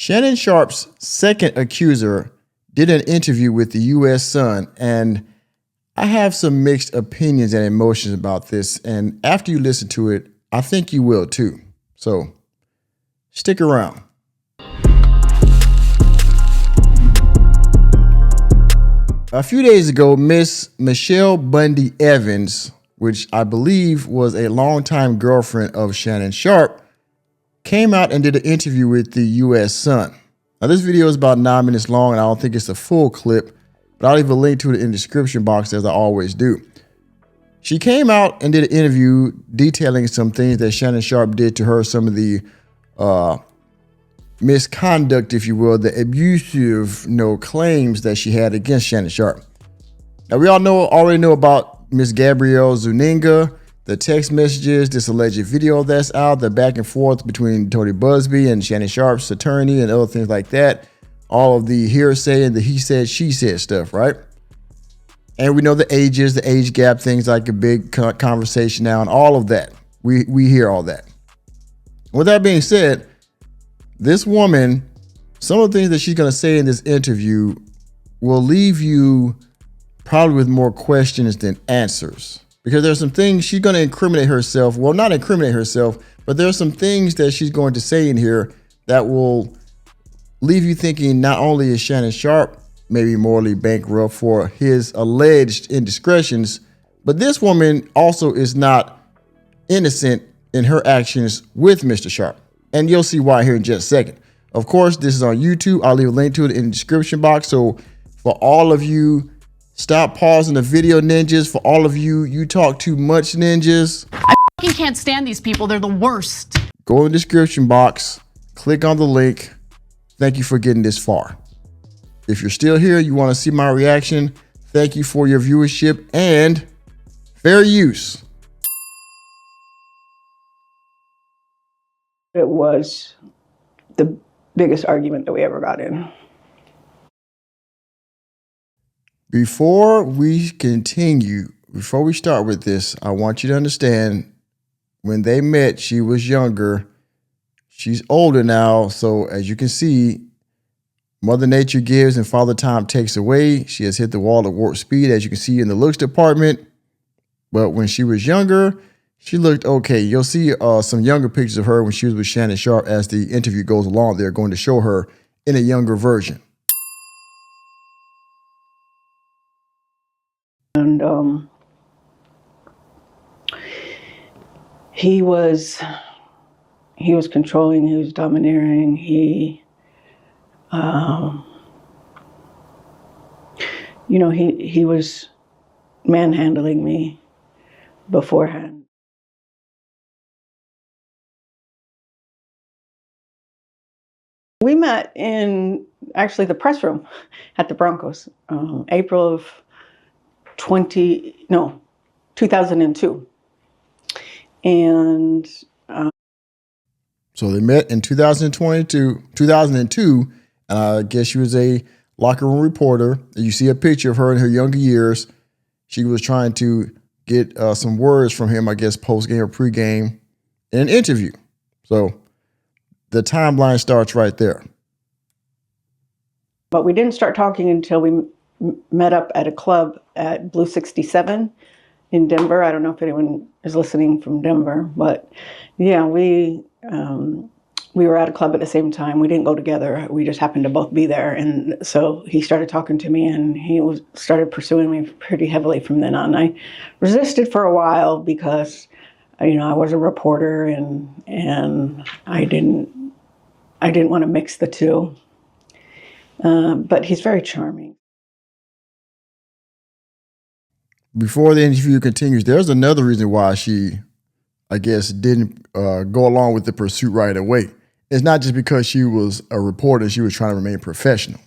Shannon Sharpe's second accuser did an interview with the U.S. Sun, and I have some mixed opinions and emotions about this, and after you listen to it, I think you will too. So stick around. A few days ago, Miss Michelle Bundy Evans, which I believe was a longtime girlfriend of Shannon Sharpe, came out and did an interview with the U.S. Sun. Now, this video is about 9 minutes long, and I don't think it's a full clip, but I'll leave a link to it in the description box as I always do. She came out and did an interview detailing some things that Shannon Sharpe did to her, some of the misconduct, if you will, the abusive claims that she had against Shannon Sharpe. Now, we already know about Miss Gabrielle Zuniga, the text messages, this alleged video that's out, the back and forth between Tony Busby and Shannon Sharpe's attorney and other things like that. All of the hearsay and the he said, she said stuff, right? And we know the ages, the age gap, things like a big conversation now and all of that. We hear all that. With that being said, this woman, some of the things that she's going to say in this interview will leave you probably with more questions than answers. Because there's some things she's going to incriminate herself. Well, not incriminate herself, but there's some things that she's going to say in here that will leave you thinking not only is Shannon Sharpe maybe morally bankrupt for his alleged indiscretions, but this woman also is not innocent in her actions with Mr. Sharpe. And you'll see why here in just a second. Of course, this is on YouTube. I'll leave a link to it in the description box. So for all of you, stop pausing the video ninjas. For all of you, you talk too much ninjas. I fucking can't stand these people. They're the worst. Go in the description box, click on the link. Thank you for getting this far. If you're still here, you want to see my reaction, thank you for your viewership and fair use. It was the biggest argument that we ever got in. Before we continue, before we start with this, I want you to understand when they met, she was younger. She's older now. So as you can see, Mother Nature gives and Father Time takes away. She has hit the wall at warp speed, as you can see in the looks department. But when she was younger, she looked okay. You'll see some younger pictures of her when she was with Shannon Sharpe as the interview goes along. They're going to show her in a younger version. And he was controlling, he was domineering, he was manhandling me beforehand. We met in actually the press room at the Broncos, April of 2002. And so they met in 2002, and I guess she was a locker room reporter. You see a picture of her in her younger years. She was trying to get some words from him, I guess, post-game or pre-game in an interview. So the timeline starts right there. But we didn't start talking until we met up at a club at Blue 67 in Denver. I don't know if anyone is listening from Denver, but yeah, we were at a club at the same time. We didn't go together. We just happened to both be there. And so he started talking to me and started pursuing me pretty heavily from then on. I resisted for a while because, I was a reporter and I didn't want to mix the two. But he's very charming. Before the interview continues, there's another reason why she, I guess, didn't go along with the pursuit right away. It's not just because she was a reporter, she was trying to remain professional.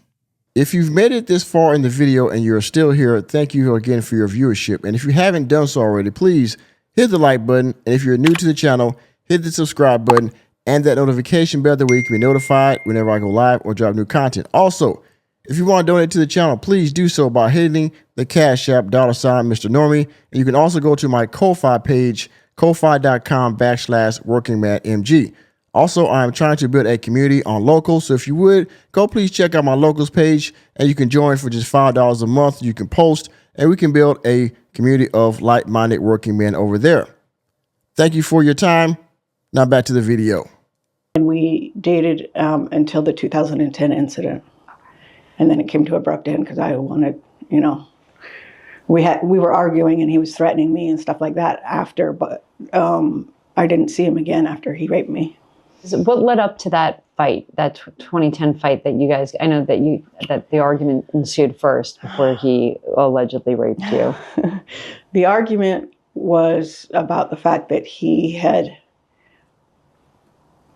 If you've made it this far in the video and you're still here, thank you again for your viewership. And if you haven't done so already, please hit the like button. And if you're new to the channel, hit the subscribe button and that notification bell that way you can be notified whenever I go live or drop new content. Also, if you want to donate to the channel, please do so by hitting the Cash App $sign Mr. Normie. And you can also go to my Ko-Fi page, ko-fi.com/workingmanmg. Also, I'm trying to build a community on Locals. So if you would, go please check out my Locals page and you can join for just $5 a month. You can post and we can build a community of like-minded working men over there. Thank you for your time. Now back to the video. And we dated until the 2010 incident. And then it came to abrupt end because I wanted, you know, we were arguing and he was threatening me and stuff like that after, but I didn't see him again after he raped me. What led up to that fight, that 2010 fight that you guys, I know that the argument ensued first before he allegedly raped you. The argument was about the fact that he had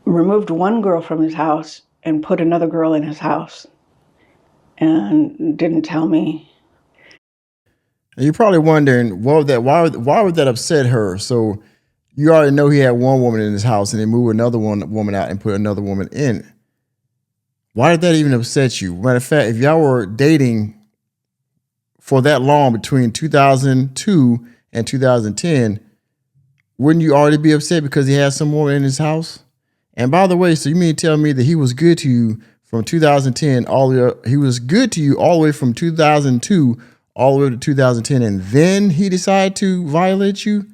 removed one girl from his house and put another girl in his house and didn't tell me. And you're probably wondering, why would that upset her? So you already know he had one woman in his house and they moved another woman out and put another woman in. Why did that even upset you? Matter of fact, if y'all were dating for that long between 2002 and 2010, wouldn't you already be upset because he had some woman in his house? And by the way, so you mean to tell me that he was good to you from 2010 all the way up, he was good to you all the way from 2002 all the way to 2010, and then he decided to violate you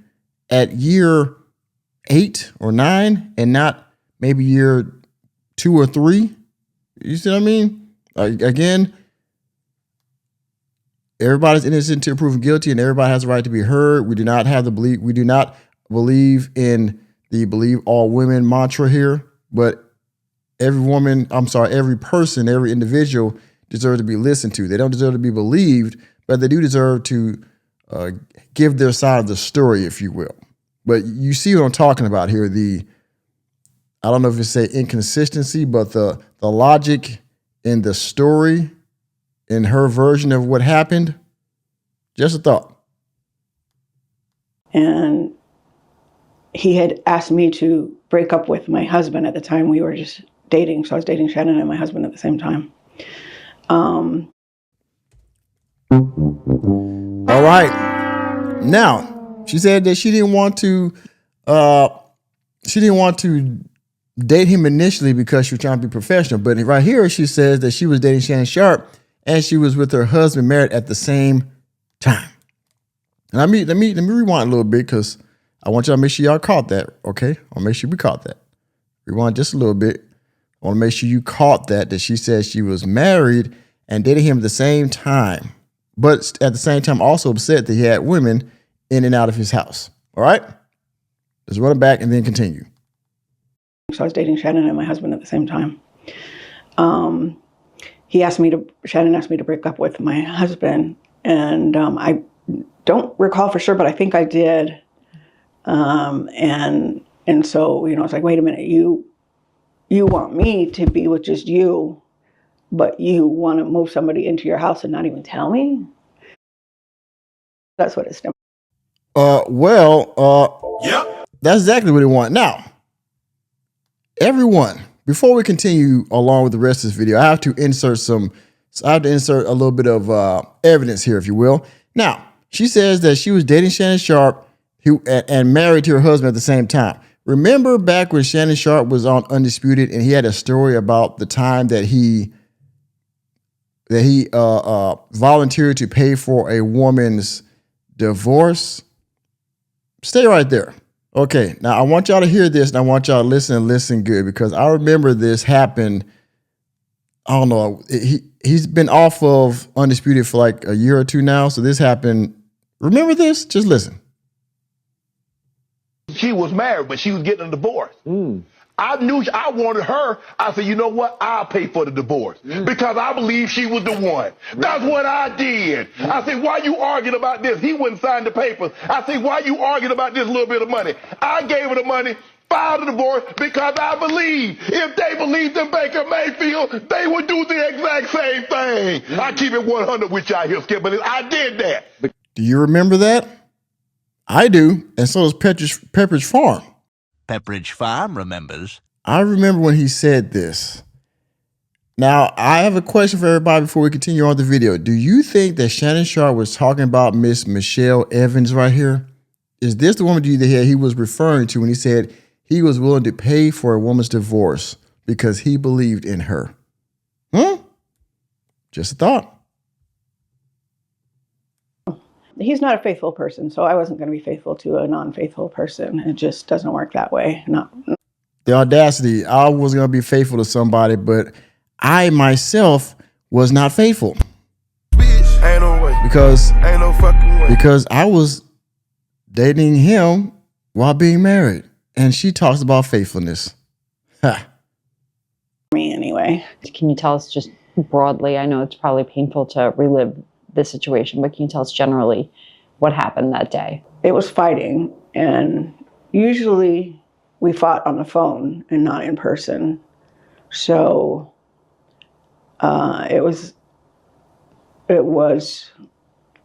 at year 8 or 9 and not maybe year 2 or 3? You see what I mean? Again, everybody's innocent until proven guilty, and everybody has a right to be heard. We do not believe in the believe all women mantra here, but every person, every individual deserves to be listened to. They don't deserve to be believed, but they do deserve to give their side of the story, if you will. But you see what I'm talking about here. I don't know if it's say inconsistency, but the logic in the story, in her version of what happened, just a thought. And he had asked me to break up with my husband at the time. We were just dating. So I was dating Shannon and my husband at the same time. All right. Now, she said that she didn't want to date him initially because she was trying to be professional. But right here, she says that she was dating Shannon Sharpe and she was with her husband married at the same time. And let me rewind a little bit because I want y'all to make sure y'all caught that. Okay, I want to make sure we caught that. Rewind just a little bit. I want to make sure you caught that she said she was married and dating him at the same time, but at the same time also upset that he had women in and out of his house. All right, let's run it back and then continue. So I was dating Shannon and my husband at the same time. Shannon asked me to break up with my husband, and I don't recall for sure, but I think I did. And so, you know, it's like, wait a minute, you want me to be with just you, but you want to move somebody into your house and not even tell me? That's what it's. Yep. That's exactly what he want. Now, everyone, before we continue along with the rest of this video, I have to insert a little bit of evidence here, if you will. Now, she says that she was dating Shannon Sharpe and married to her husband at the same time. Remember back when Shannon Sharpe was on Undisputed and he had a story about the time that he volunteered to pay for a woman's divorce? Stay right there. Okay, now I want y'all to hear this and I want y'all to listen good, because I remember this happened. I don't know. He's been off of Undisputed for like a year or two now. So this happened. Remember this? Just listen. She was married, but she was getting a divorce. I knew I wanted her. I said, you know what? I'll pay for the divorce because I believe she was the one. That's what I did. I said, why you arguing about this? He wouldn't sign the papers. I said, why you arguing about this little bit of money? I gave her the money, filed the divorce because I believe if they believed in Baker Mayfield, they would do the exact same thing. I keep it 100 with y'all here, Skip, but I did that. Do you remember that? I do, and so does Pepperidge Farm. Pepperidge Farm remembers. I remember when he said this. Now, I have a question for everybody before we continue on the video. Do you think that Shannon Sharpe was talking about Miss Michelle Evans right here? Is this the woman that he was referring to when he said he was willing to pay for a woman's divorce because he believed in her. Just a thought. He's not a faithful person, so I wasn't going to be faithful to a non-faithful person. It just doesn't work that way. The audacity. I was going to be faithful to somebody, but I myself was not faithful. Bitch, ain't no way. Ain't no fucking way. Because I was dating him while being married. And she talks about faithfulness. Ha. Me anyway. Can you tell us just broadly, I know it's probably painful to relive this situation, but can you tell us generally what happened that day? It was fighting, and usually we fought on the phone and not in person. So it was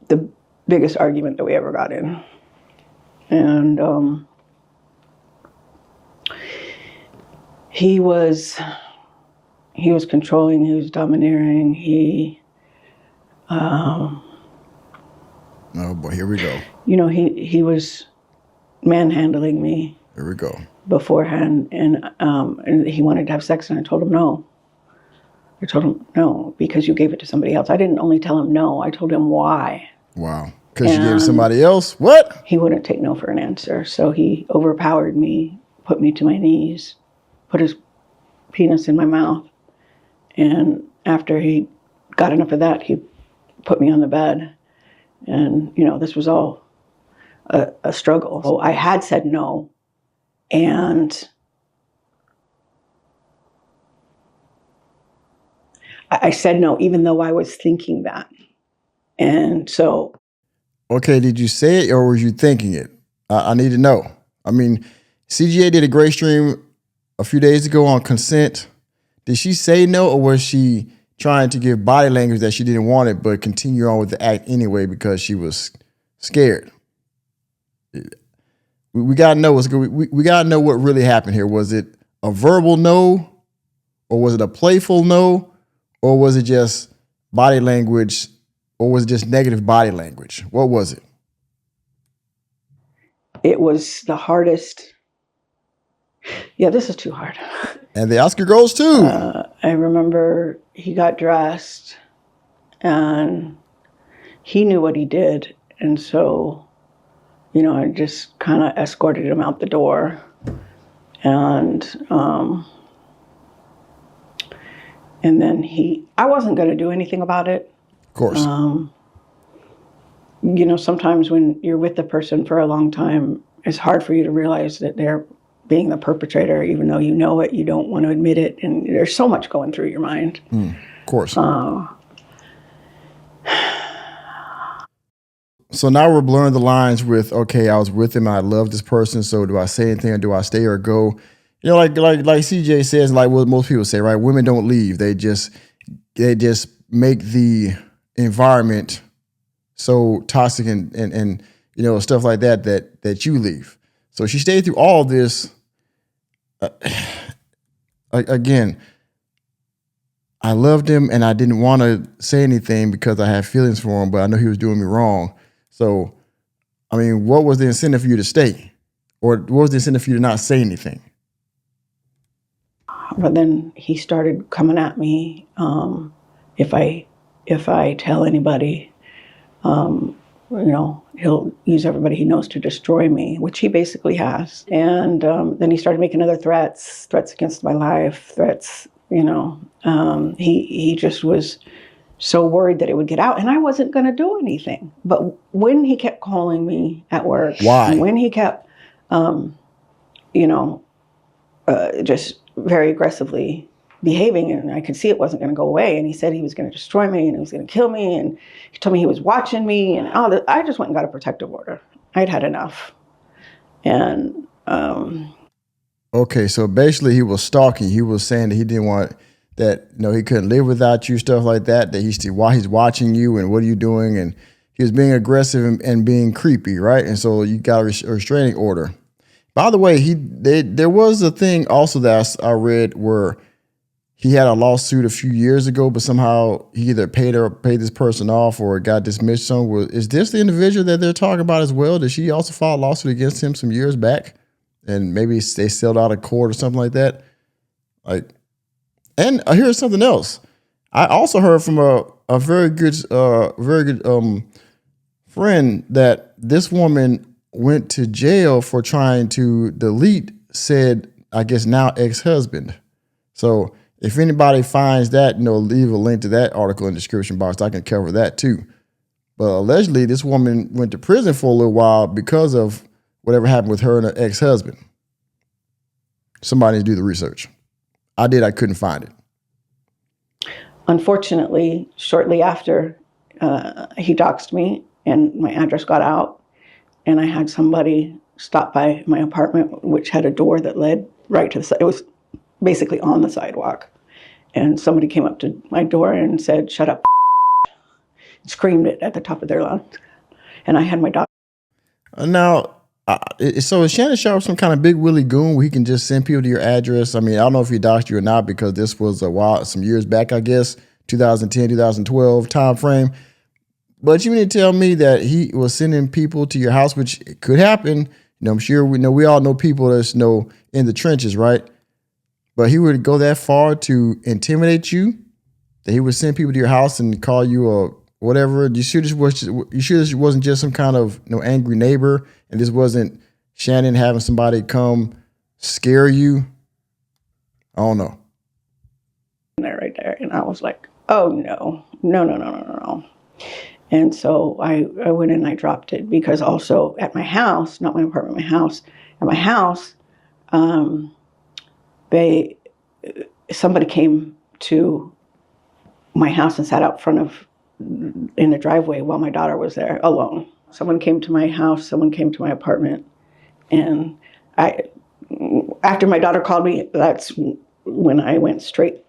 the biggest argument that we ever got in. And he was controlling, he was domineering, Oh boy, here we go. He was manhandling me. Here we go. Beforehand, and he wanted to have sex, and I told him no. I told him no because you gave it to somebody else. I didn't only tell him no, I told him why. Wow. Because you gave it to somebody else? What? He wouldn't take no for an answer, so he overpowered me, put me to my knees, put his penis in my mouth, and after he got enough of that, he put me on the bed. And, this was all a struggle. So I had said no, and I said no, even though I was thinking that. And so. Okay, did you say it or were you thinking it? I need to know. I mean, CGA did a great stream a few days ago on consent. Did she say no, or was she trying to give body language that she didn't want it, but continue on with the act anyway because she was scared? We gotta know what's good. We gotta know what really happened here. Was it a verbal no, or was it a playful no, or was it just body language, or was it just negative body language? What was it? It was the hardest. Yeah, this is too hard. And the Oscar goes too. I remember he got dressed and he knew what he did. And so, I just kind of escorted him out the door. And then I wasn't going to do anything about it. Of course. Sometimes when you're with the person for a long time, it's hard for you to realize that they're being the perpetrator, even though you know it, you don't want to admit it, and there's so much going through your mind. Of course. So now we're blurring the lines with, okay, I was with him, I love this person, so do I say anything, or do I stay or go? Like CJ says, like what most people say, right? Women don't leave; they just make the environment so toxic and stuff like that you leave. So she stayed through all this. Again, I loved him and I didn't want to say anything because I had feelings for him, but I know he was doing me wrong. So, I mean, what was the incentive for you to stay? Or what was the incentive for you to not say anything? But then he started coming at me. If I tell anybody, he'll use everybody he knows to destroy me, which he basically has. And then he started making other threats against my life, threats, he just was so worried that it would get out, and I wasn't going to do anything. But when he kept calling me at work, why? When he kept, just very aggressively behaving, and I could see it wasn't going to go away, and he said he was going to destroy me and he was going to kill me, and he told me he was watching me, and all that. I just went and got a protective order. I'd had enough. And okay, so basically he was stalking. He was saying that he didn't want that, he couldn't live without you, stuff like that, while he's watching you and what are you doing, and he was being aggressive and being creepy, right? And so you got a restraining order. By the way, there was a thing also that I read where he had a lawsuit a few years ago, but somehow he either paid this person off or got dismissed. Is this the individual that they're talking about as well? Did she also file a lawsuit against him some years back? and maybe they sailed out of court or something like that. Like, and here's something else. I also heard from a very good friend that this woman went to jail for trying to delete said, I guess now ex-husband. So if anybody finds that, leave a link to that article in the description box. I can cover that too. But allegedly, this woman went to prison for a little while because of whatever happened with her and her ex-husband. Somebody needs to do the research. I did. I couldn't find it. Unfortunately, shortly after, he doxed me and my address got out, and I had somebody stop by my apartment, which had a door that led right to the side. It was basically on the sidewalk. And somebody came up to my door and said, "Shut up," screamed it at the top of their lungs. And I had my dog. Now, so is Shannon Sharpe some kind of big willy goon where he can just send people to your address? I mean, I don't know if he doxed you or not, because this was some years back, I guess, 2010, 2012 time frame. But you need to tell me that he was sending people to your house, which could happen. I'm sure we all know people that's in the trenches, right? But he would go that far to intimidate you, that he would send people to your house and call you a whatever. You sure this wasn't just some kind of angry neighbor, and this wasn't Shannon having somebody come scare you? I don't know. There, right there, and I was like, "Oh no. And so I went and I dropped it, because also at my house, not my apartment, my house, at my house, somebody came to my house and sat out front in the driveway while my daughter was there alone. Someone came to my house, someone came to my apartment, and after my daughter called me, that's when I went straight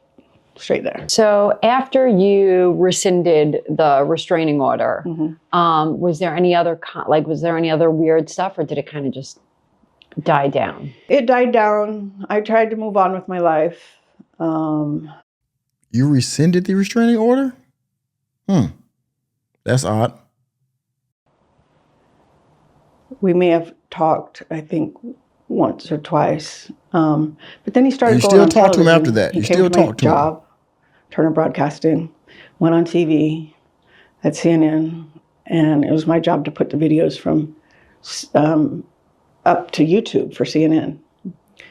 there. So after you rescinded the restraining order, was there any other weird stuff, or did it kind of just die down? It died down. I tried to move on with my life. You rescinded the restraining order? That's odd. We may have talked, I think, once or twice. But then he started you going still on talk to him television. after that? He You came still to my talk to him? job, Turner Broadcasting, went on TV at CNN, and it was my job to put the videos from up to YouTube for CNN.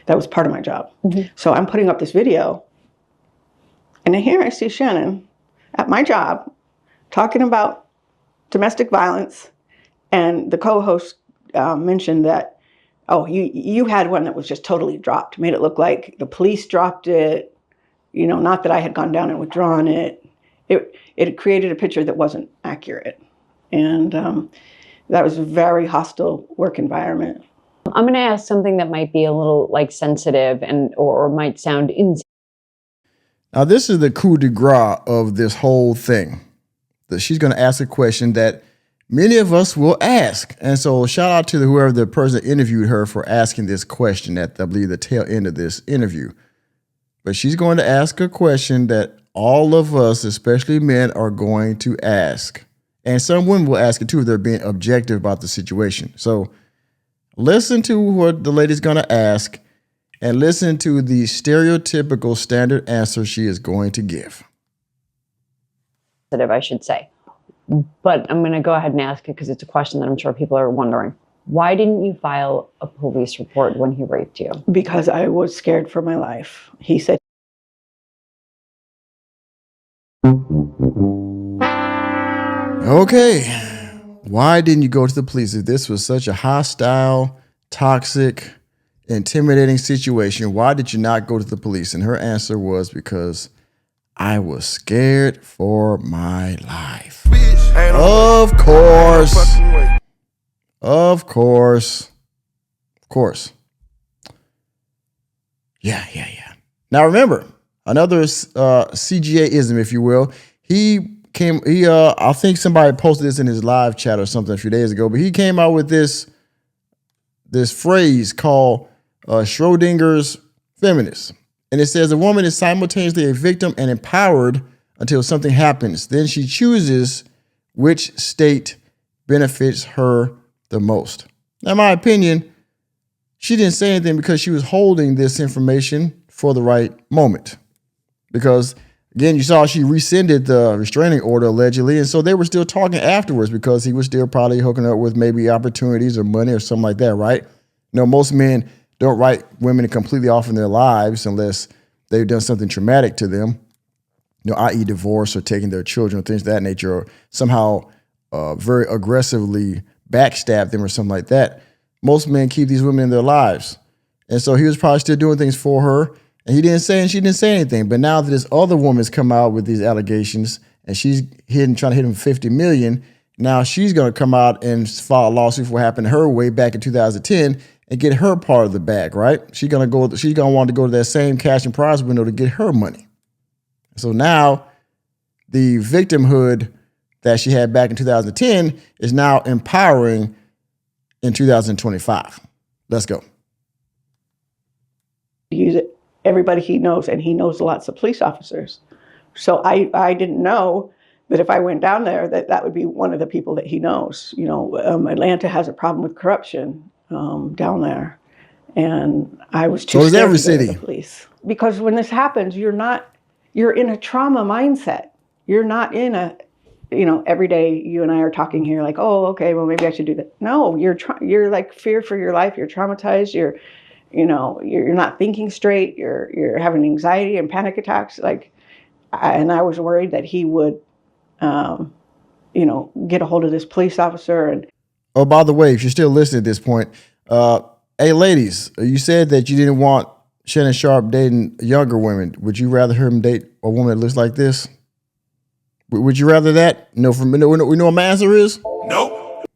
That was part of my job. So I'm putting up this video, and here I see Shannon at my job talking about domestic violence, and the co-host mentioned that, "Oh, you had one that was just totally dropped," made it look like the police dropped it, not that I had gone down and withdrawn it. It created a picture that wasn't accurate. And that was a very hostile work environment. I'm going to ask something that might be a little sensitive or might sound insane. Now, this is the coup de grace of this whole thing. That she's going to ask a question that many of us will ask. And so shout out to whoever the person that interviewed her for asking this question at, I believe, the tail end of this interview. But she's going to ask a question that all of us, especially men, are going to ask. And some women will ask it too if they're being objective about the situation. So listen to what the lady's going to ask and listen to the stereotypical standard answer she is going to give. I should say. But I'm going to go ahead and ask it because it's a question that I'm sure people are wondering. Why didn't you file a police report when he raped you? Because I was scared for my life. He said. Okay. Why didn't you go to the police if this was such a hostile, toxic, intimidating situation? Why did you not go to the police? And her answer was, because I was scared for my life. Of course. Of course. Of course. Yeah. Now remember, another CGA-ism, if you will. I think somebody posted this in his live chat or something a few days ago, but he came out with this phrase called Schrodinger's feminist. And it says a woman is simultaneously a victim and empowered until something happens. Then she chooses which state benefits her the most. Now, in my opinion, she didn't say anything because she was holding this information for the right moment. Because again, you saw she rescinded the restraining order allegedly, and so they were still talking afterwards because he was still probably hooking up with maybe opportunities or money or something like that, right? Most men don't write women completely off in their lives unless they've done something traumatic to them, i.e. divorce or taking their children, things of that nature, or somehow very aggressively backstab them or something like that. Most men keep these women in their lives. And so he was probably still doing things for her, and he didn't say, and she didn't say anything. But now that this other woman's come out with these allegations and she's trying to hit him $50 million, now she's going to come out and file a lawsuit for what happened to her way back in 2010 and get her part of the bag, right? She's going to want to go to that same cash and prize window to get her money. So now the victimhood that she had back in 2010 is now empowering in 2025. Let's go. Use it. Everybody he knows, and he knows lots of police officers. So I didn't know that if I went down there, that would be one of the people that he knows. Atlanta has a problem with corruption down there, and I was too scared every to go to city. the police. Because when this happens, you're in a trauma mindset. You're not in a, every day you and I are talking here like, oh, okay, well maybe I should do that. No, you're like fear for your life. You're traumatized. You're not thinking straight. You're having anxiety and panic attacks. And I was worried that he would, get a hold of this police officer. And oh, by the way, if you're still listening at this point, hey, ladies, you said that you didn't want Shannon Sharpe dating younger women. Would you rather him date a woman that looks like this? Would you rather that? We know what my answer is? Nope.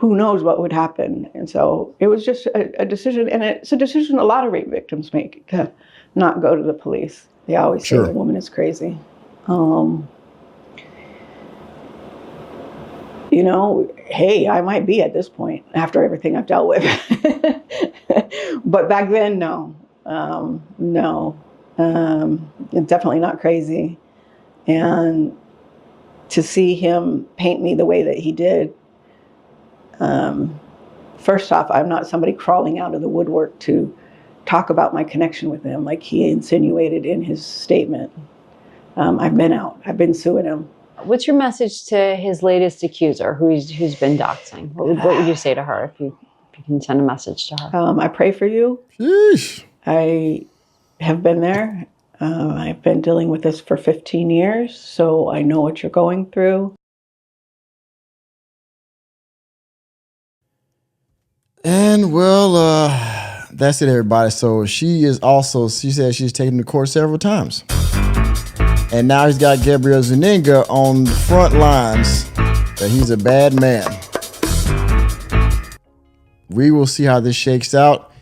who knows what would happen. And so it was just a decision, and it's a decision a lot of rape victims make, to not go to the police. They always say the woman is crazy. You know, hey, I might be at this point after everything I've dealt with. But back then, no. Definitely not crazy. And to see him paint me the way that he did, first off, I'm not somebody crawling out of the woodwork to talk about my connection with him like he insinuated in his statement. I've been out. I've been suing him. What's your message to his latest accuser, who's been doxing? What would you say to her if you can send a message to her? I pray for you. Sheesh. I have been there. I've been dealing with this for 15 years, so I know what you're going through. And well, that's it, everybody. So she said she's taken to court several times. And now he's got Gabriel Zuniga on the front lines that he's a bad man. We will see how this shakes out.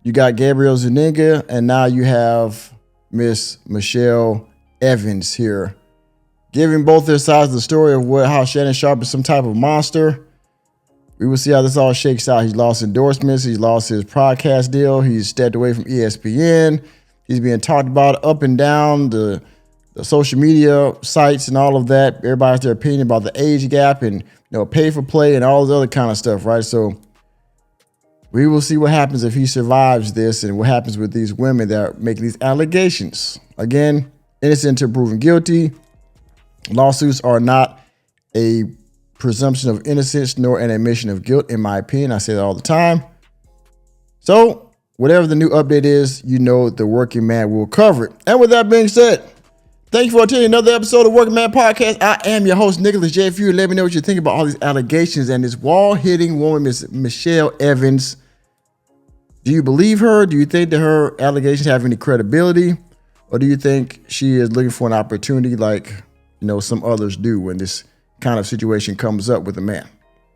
You got Gabriel Zuniga, and now you have Miss Michelle Evans here, giving both their sides of the story of how Shannon Sharpe is some type of monster. We will see how this all shakes out. He's lost endorsements. He's lost his podcast deal. He's stepped away from ESPN. He's being talked about up and down the social media sites and all of that. Everybody has their opinion about the age gap and pay for play and all this other kind of stuff, right? So we will see what happens if he survives this and what happens with these women that are making these allegations. Again, innocent until proven guilty. Lawsuits are not a presumption of innocence nor an admission of guilt, in my opinion. I say that all the time. So whatever the new update is, the Working Man will cover it. And with that being said, thank you for attending another episode of Working Man Podcast. I am your host, Nicholas J. If you let me know what you think about all these allegations and this wall-hitting woman, Miss Michelle Evans. Do you believe her? Do you think that her allegations have any credibility? Or do you think she is looking for an opportunity like, some others do when this kind of situation comes up with a man?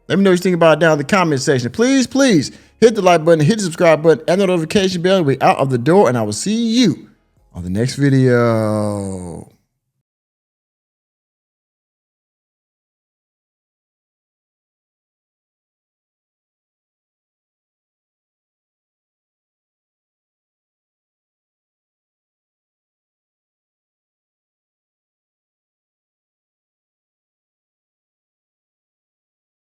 Let me know what you think about it down in the comment section. Please hit the like button, hit the subscribe button, and the notification bell. We're out of the door, and I will see you on the next video.